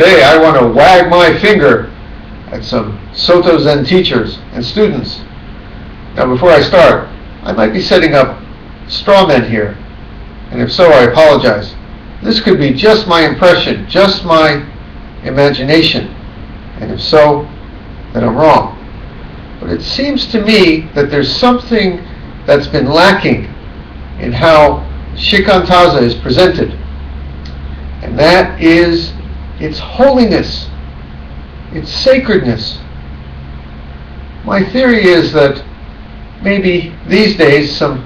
today I want to wag my finger at some Soto Zen teachers and students. Now before I start, I might be setting up straw men here, and if so, I apologize. This could be just my impression, just my imagination, and if so, then I'm wrong. But it seems to me that there's something that's been lacking in how Shikantaza is presented, and that is its holiness, its sacredness. My theory is that maybe these days some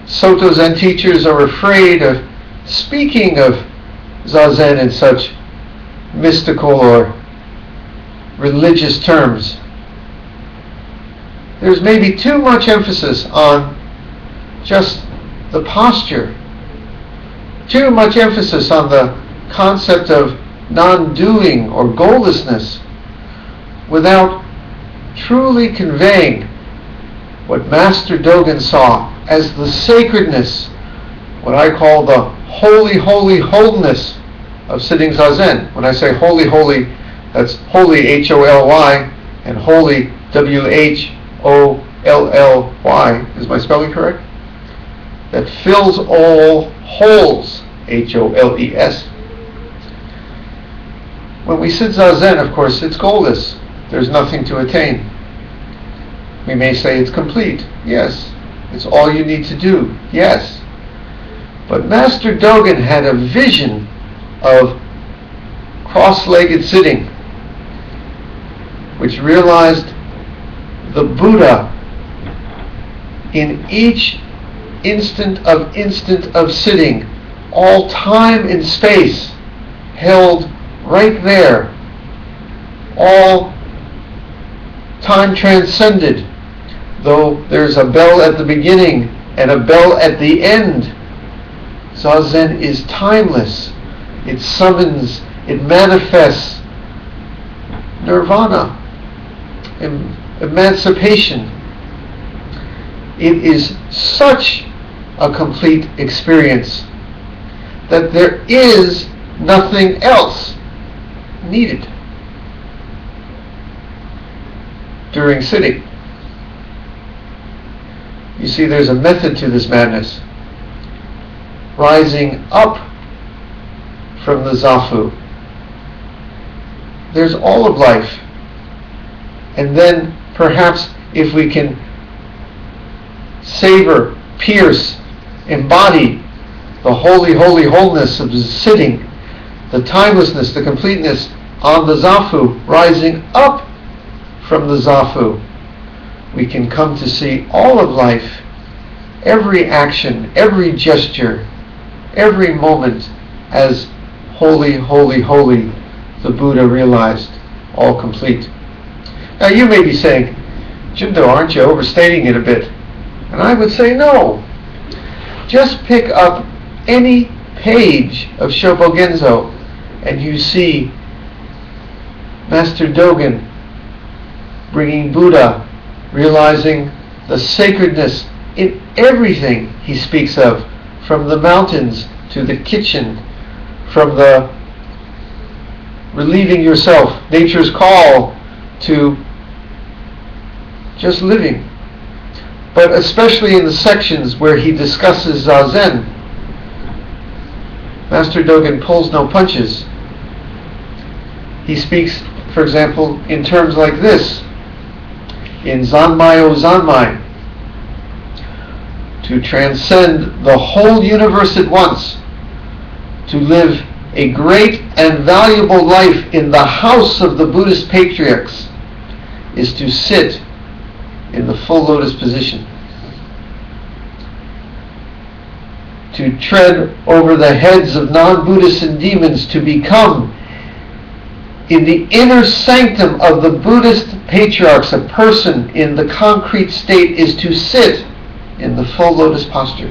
Soto Zen teachers are afraid of speaking of Zazen in such mystical or religious terms. There's maybe too much emphasis on just the posture, too much emphasis on the concept of non-doing or goallessness, without truly conveying what Master Dogen saw as the sacredness, what I call the holy, holy, wholeness of sitting Zazen. When I say holy, holy, that's holy, H-O-L-Y, and holy, W-H-O-L-L-Y. Is my spelling correct? That fills all holes, H-O-L-E-S. When we sit Zazen, of course, it's goalless. There's nothing to attain. We may say it's complete. Yes. It's all you need to do. Yes. But Master Dogen had a vision of cross-legged sitting, which realized the Buddha in each instant of sitting, all time and space held right there, all time transcended. Though there's a bell at the beginning and a bell at the end, Zazen is timeless. It summons, it manifests nirvana, emancipation. It is such a complete experience that there is nothing else needed during sitting. You see, there's a method to this madness. Rising up from the Zafu. There's all of life. And then perhaps if we can savor, pierce, embody the holy, holy, wholeness of sitting, the timelessness, the completeness on the Zafu, rising up from the Zafu, we can come to see all of life, every action, every gesture, every moment as holy, holy, holy, the Buddha realized, all complete. Now you may be saying, Jindo, aren't you overstating it a bit? And I would say no. Just pick up any page of Shobogenzo and you see Master Dogen bringing Buddha, realizing the sacredness in everything he speaks of, from the mountains to the kitchen, from the relieving yourself, nature's call, to just living. But especially in the sections where he discusses Zazen, Master Dogen pulls no punches. He speaks, for example, in terms like this, in Zanmai O Zanmai, to transcend the whole universe at once, to live a great and valuable life in the house of the Buddhist patriarchs, is to sit in the full lotus position. To tread over the heads of non-Buddhists and demons, to become in the inner sanctum of the Buddhist patriarchs, a person in the concrete state is to sit in the full lotus posture.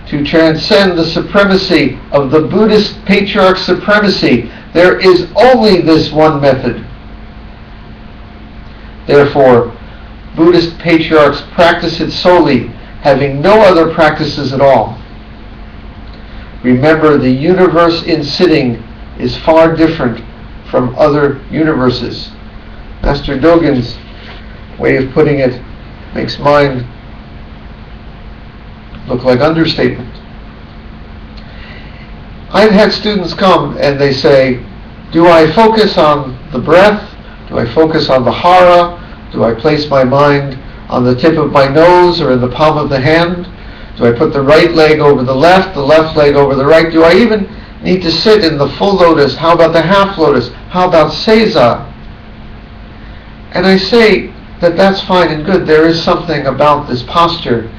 To transcend the supremacy of the Buddhist patriarch supremacy, there is only this one method. Therefore, Buddhist patriarchs practice it solely, having no other practices at all. Remember, the universe in sitting is far different from other universes. Master Dogen's way of putting it makes mine look like understatement. I've had students come and they say, do I focus on the breath? Do I focus on the hara? Do I place my mind on the tip of my nose or in the palm of the hand? Do I put the right leg over the left leg over the right? Do I even need to sit in the full lotus? How about the half lotus? How about seiza? And I say that that's fine and good. There is something about this posture,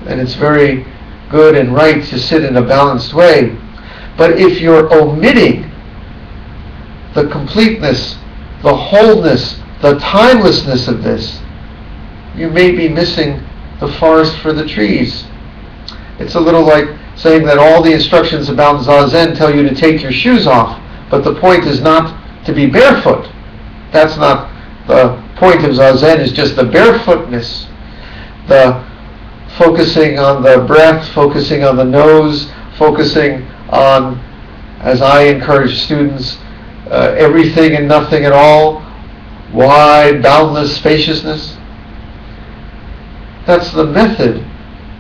and it's very good and right to sit in a balanced way. But if you're omitting the completeness, the wholeness, the timelessness of this, you may be missing the forest for the trees. It's a little like saying that all the instructions about Zazen tell you to take your shoes off, but the point is not to be barefoot. That's not the point of Zazen, is just the barefootness, the focusing on the breath, focusing on the nose, focusing on, as I encourage students, everything and nothing at all, wide, boundless spaciousness. That's the method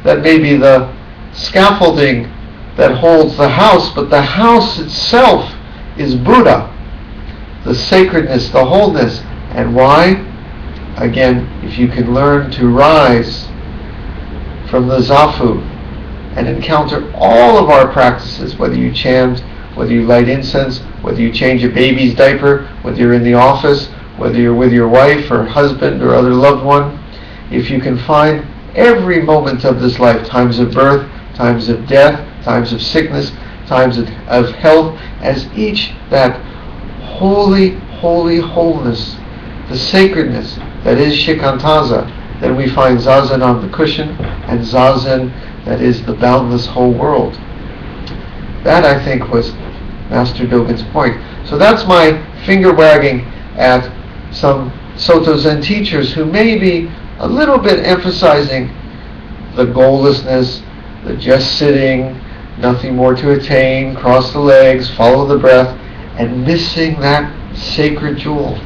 that may be the scaffolding that holds the house, but the house itself is Buddha, the sacredness, the wholeness. And why? Again, if you can learn to rise from the zafu and encounter all of our practices, whether you chant, whether you light incense, whether you change a baby's diaper, whether you're in the office, whether you're with your wife or husband or other loved one, if you can find every moment of this life, times of birth, times of death, times of sickness, times of health, as each that holy wholeness, the sacredness that is shikantaza, then we find zazen on the cushion, and zazen that is the boundless whole world. That, I think, was Master Dogen's point. So that's my finger wagging at some Soto Zen teachers who may be a little bit emphasizing the goallessness, the just sitting, nothing more to attain, cross the legs, follow the breath, and missing that sacred jewel.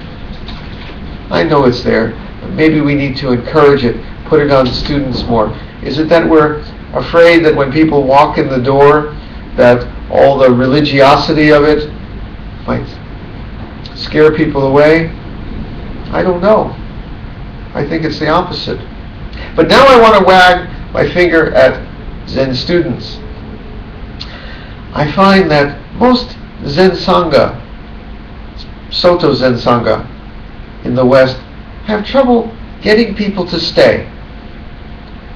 I know it's there, but maybe we need to encourage it, put it on students more. Is it that we're afraid that when people walk in the door, that all the religiosity of it might scare people away? I don't know. I think it's the opposite. But now I want to wag my finger at Zen students. I find that most Zen Sangha, Soto Zen Sangha in the West, have trouble getting people to stay.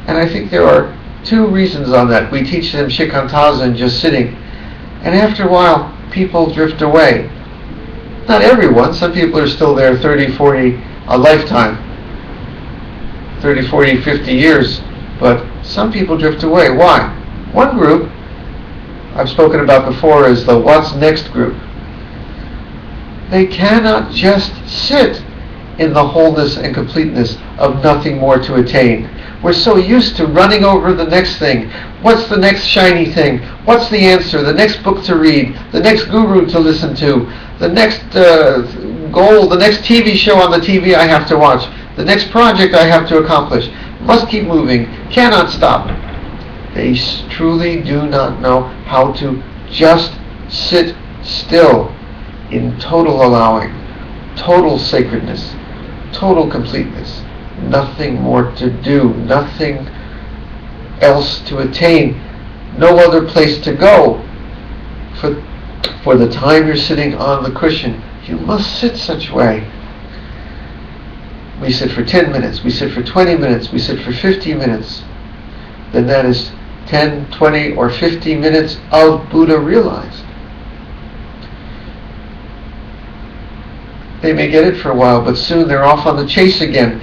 And I think there are two reasons on that. We teach them shikantaza and just sitting, and after a while people drift away. Not everyone. Some people are still there 30, 40, a lifetime, 30, 40, 50 years, but some people drift away. Why? One group I've spoken about before is the what's next group. They cannot just sit in the wholeness and completeness of nothing more to attain. We're so used to running over the next thing. What's the next shiny thing? What's the answer? The next book to read? The next guru to listen to? The next goal? The next TV show on the TV I have to watch? The next project I have to accomplish? Must keep moving. Cannot stop. They truly do not know how to just sit still in total allowing, total sacredness, total completeness. Nothing more to do, nothing else to attain, no other place to go. For the time you're sitting on the cushion, you must sit such way. We sit for 10 minutes, we sit for 20 minutes, we sit for 50 minutes. Then that is 10, 20, or 50 minutes of Buddha realized. They may get it for a while, but soon they're off on the chase again.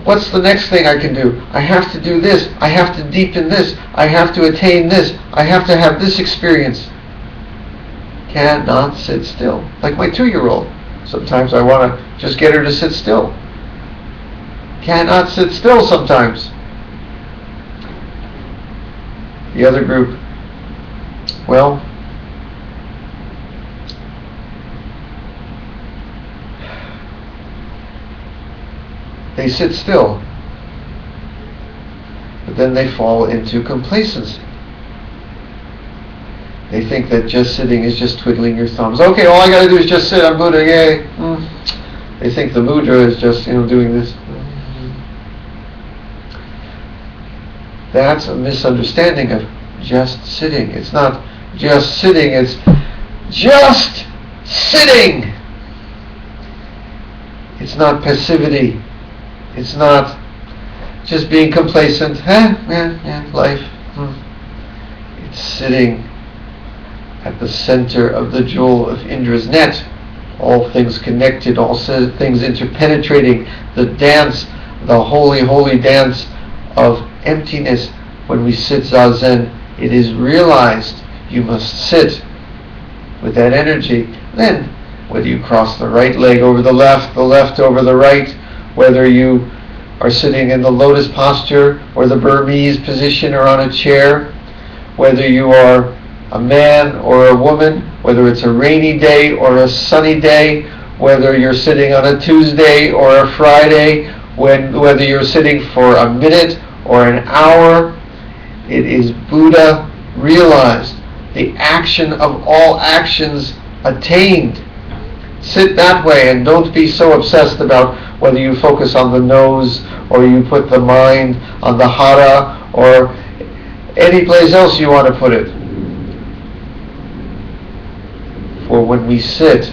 What's the next thing I can do? I have to do this. I have to deepen this. I have to attain this. I have to have this experience. Cannot sit still. Like my 2-year-old. Sometimes I want to just get her to sit still. Cannot sit still sometimes. The other group, well, they sit still. But then they fall into complacency. They think that just sitting is just twiddling your thumbs. Okay, all I got to do is just sit. I'm Buddha. Yay. They think the mudra is just doing this. That's a misunderstanding of just sitting. It's not just sitting. It's just sitting. It's not passivity. It's not just being complacent. Life. It's sitting at the center of the jewel of Indra's net. All things connected, all things interpenetrating, the dance, the holy, holy dance of emptiness. When we sit Zazen, it is realized you must sit with that energy. Then, whether you cross the right leg over the left over the right, whether you are sitting in the lotus posture or the Burmese position or on a chair, whether you are a man or a woman, whether it's a rainy day or a sunny day, whether you're sitting on a Tuesday or a Friday, whether you're sitting for a minute or an hour, it is Buddha realized, the action of all actions attained. Sit that way and don't be so obsessed about whether you focus on the nose or you put the mind on the hara or any place else you want to put it. For when we sit,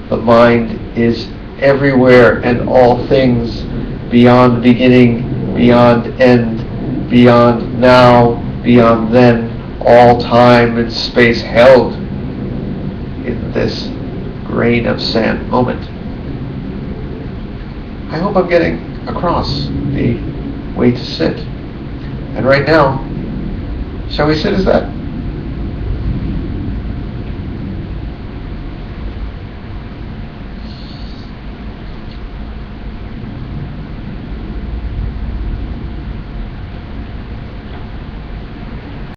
the mind is everywhere and all things, beyond beginning, beyond end, beyond now, beyond then, all time and space held in this grain of sand moment. I hope I'm getting across the way to sit. And right now, shall we sit as that?